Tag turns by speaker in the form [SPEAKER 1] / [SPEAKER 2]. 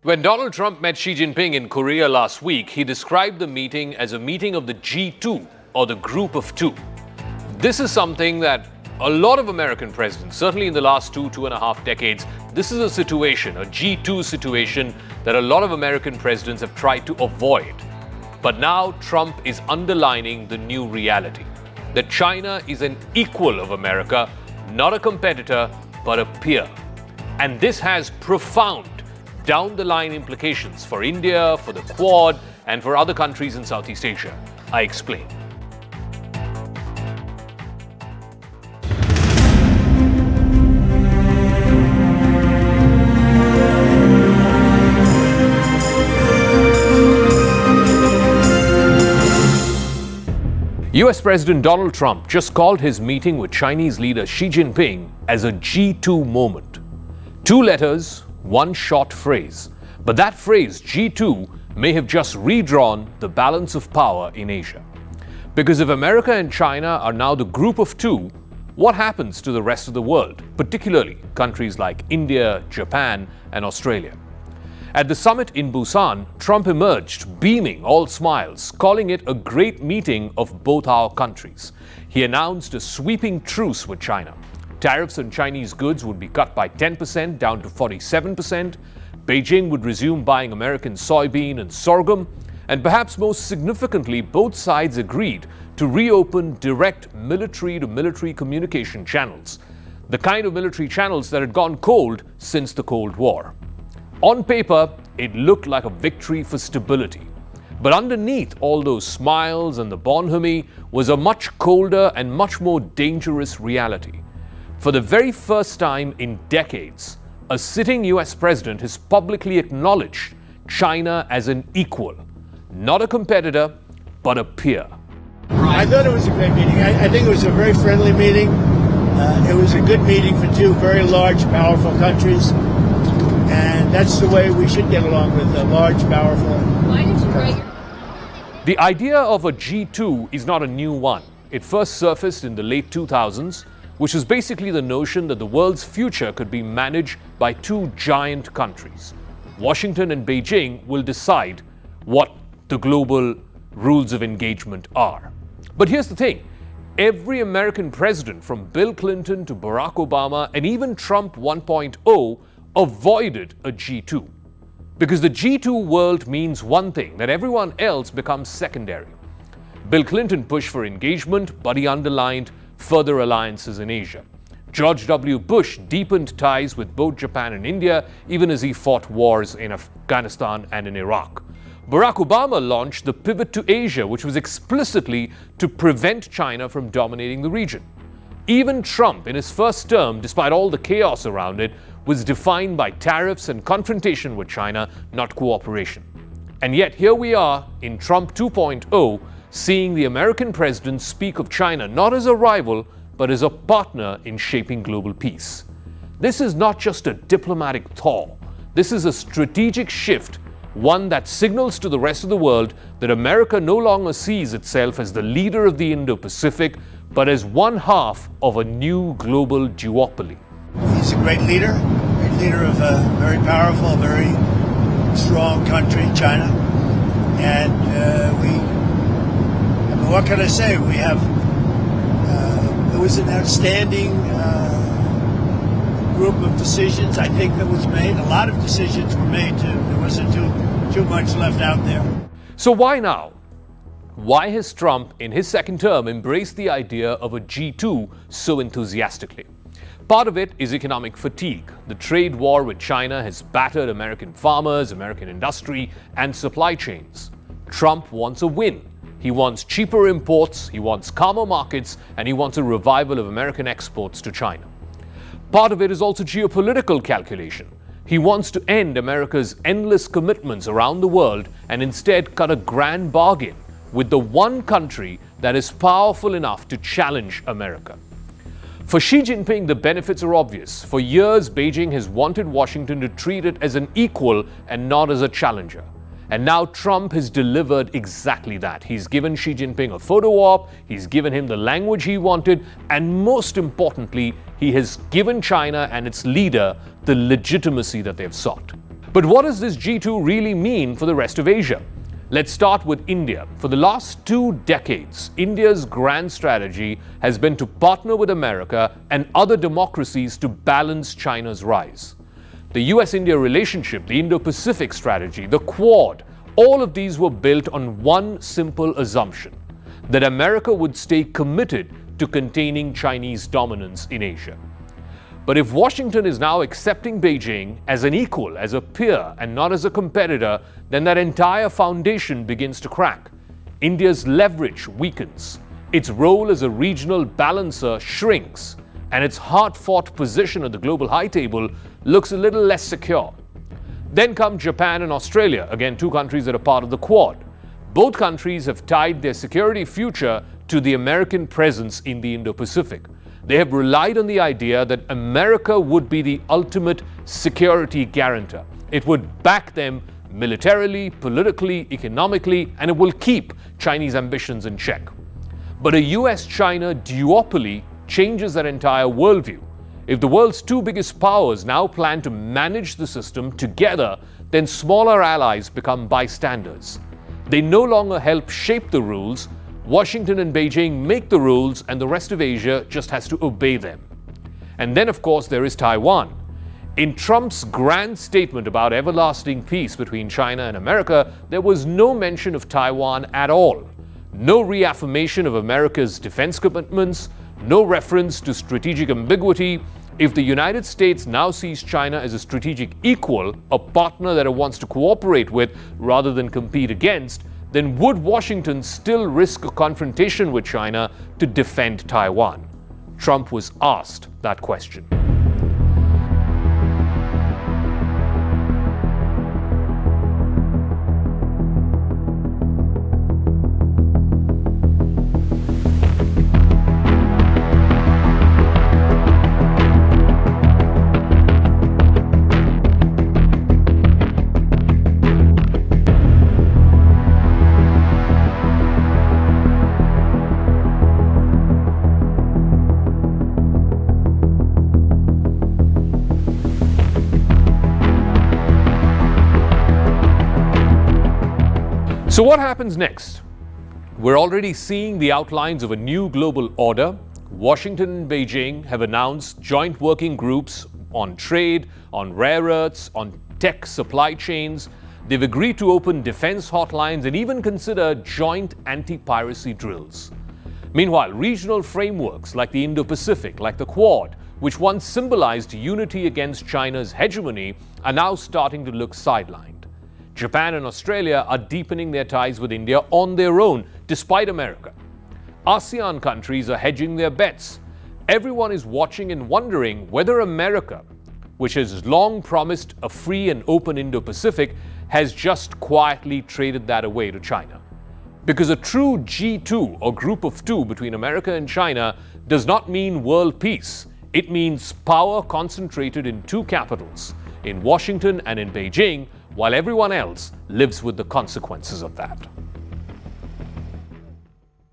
[SPEAKER 1] When Donald Trump met Xi Jinping in Korea last week, he described the meeting as a meeting of the G2, or the Group of Two. This is something that a lot of American presidents, certainly in the last two and a half decades, this is a situation, a G2 situation, that a lot of American presidents have tried to avoid. But now Trump is underlining the new reality, that China is an equal of America, not a competitor, but a peer. And this has profound down-the-line implications for India, for the Quad, and for other countries in Southeast Asia. I explain. U.S. President Donald Trump just called his meeting with Chinese leader Xi Jinping as a G2 moment. Two letters, one short phrase. But that phrase, G2, may have just redrawn the balance of power in Asia. Because if America and China are now the group of two, what happens to the rest of the world, particularly countries like India, Japan, and Australia? At the summit in Busan, Trump emerged, beaming, all smiles, calling it a great meeting of both our countries. He announced a sweeping truce with China. Tariffs on Chinese goods would be cut by 10% down to 47%. Beijing would resume buying American soybean and sorghum. And perhaps most significantly, both sides agreed to reopen direct military-to-military communication channels, the kind of military channels that had gone cold since the Cold War. On paper, it looked like a victory for stability. But underneath all those smiles and the bonhomie was a much colder and much more dangerous reality. For the very first time in decades, a sitting US president has publicly acknowledged China as an equal, not a competitor, but a peer.
[SPEAKER 2] I thought it was a great meeting. I think it was a very friendly meeting. It was a good meeting for two very large, powerful countries. And that's the way we should get along with the large, powerful.
[SPEAKER 3] Why did you write?
[SPEAKER 1] The idea of a G2 is not a new one. It first surfaced in the late 2000s, which was basically the notion that the world's future could be managed by two giant countries. Washington and Beijing will decide what the global rules of engagement are. But here's the thing. Every American president, from Bill Clinton to Barack Obama and even Trump 1.0, avoided a G2. Because the G2 world means one thing, that everyone else becomes secondary. Bill Clinton pushed for engagement, but he underlined further alliances in Asia. George W. Bush deepened ties with both Japan and India, even as he fought wars in Afghanistan and in Iraq. Barack Obama launched the pivot to Asia, which was explicitly to prevent China from dominating the region. Even Trump, in his first term, despite all the chaos around it, was defined by tariffs and confrontation with China, not cooperation. And yet here we are in Trump 2.0, seeing the American president speak of China not as a rival, but as a partner in shaping global peace. This is not just a diplomatic thaw. This is a strategic shift, one that signals to the rest of the world that America no longer sees itself as the leader of the Indo-Pacific, but as one half of a new global duopoly.
[SPEAKER 2] He's a great leader of a very powerful, very strong country, China. And what can I say? We have, it was an outstanding group of decisions, I think, that was made. A lot of decisions were made, too. There wasn't too much left out there.
[SPEAKER 1] So why now? Why has Trump, in his second term, embraced the idea of a G2 so enthusiastically? Part of it is economic fatigue. The trade war with China has battered American farmers, American industry, and supply chains. Trump wants a win. He wants cheaper imports, he wants calmer markets, and he wants a revival of American exports to China. Part of it is also geopolitical calculation. He wants to end America's endless commitments around the world and instead cut a grand bargain with the one country that is powerful enough to challenge America. For Xi Jinping, the benefits are obvious. For years, Beijing has wanted Washington to treat it as an equal and not as a challenger. And now Trump has delivered exactly that. He's given Xi Jinping a photo op, he's given him the language he wanted, and most importantly, he has given China and its leader the legitimacy that they've sought. But what does this G2 really mean for the rest of Asia? Let's start with India. For the last 2 decades, India's grand strategy has been to partner with America and other democracies to balance China's rise. The US-India relationship, the Indo-Pacific strategy, the Quad, all of these were built on one simple assumption: that America would stay committed to containing Chinese dominance in Asia. But if Washington is now accepting Beijing as an equal, as a peer, and not as a competitor, then that entire foundation begins to crack. India's leverage weakens, its role as a regional balancer shrinks, and its hard-fought position at the global high table looks a little less secure. Then come Japan and Australia, again 2 countries that are part of the Quad. Both countries have tied their security future to the American presence in the Indo-Pacific. They have relied on the idea that America would be the ultimate security guarantor. It would back them militarily, politically, economically, and it will keep Chinese ambitions in check. But a U.S.-China duopoly changes that entire worldview. If the world's 2 biggest powers now plan to manage the system together, then smaller allies become bystanders. They no longer help shape the rules. Washington and Beijing make the rules, and the rest of Asia just has to obey them. And then, of course, there is Taiwan. In Trump's grand statement about everlasting peace between China and America, there was no mention of Taiwan at all. No reaffirmation of America's defense commitments, no reference to strategic ambiguity. If the United States now sees China as a strategic equal, a partner that it wants to cooperate with rather than compete against, then would Washington still risk a confrontation with China to defend Taiwan? Trump was asked that question. So what happens next? We're already seeing the outlines of a new global order. Washington and Beijing have announced joint working groups on trade, on rare earths, on tech supply chains. They've agreed to open defense hotlines and even consider joint anti-piracy drills. Meanwhile, regional frameworks like the Indo-Pacific, like the Quad, which once symbolized unity against China's hegemony, are now starting to look sidelined. Japan and Australia are deepening their ties with India on their own, despite America. ASEAN countries are hedging their bets. Everyone is watching and wondering whether America, which has long promised a free and open Indo-Pacific, has just quietly traded that away to China. Because a true G2, or group of 2 between America and China, does not mean world peace. It means power concentrated in 2 capitals, in Washington and in Beijing, while everyone else lives with the consequences of that.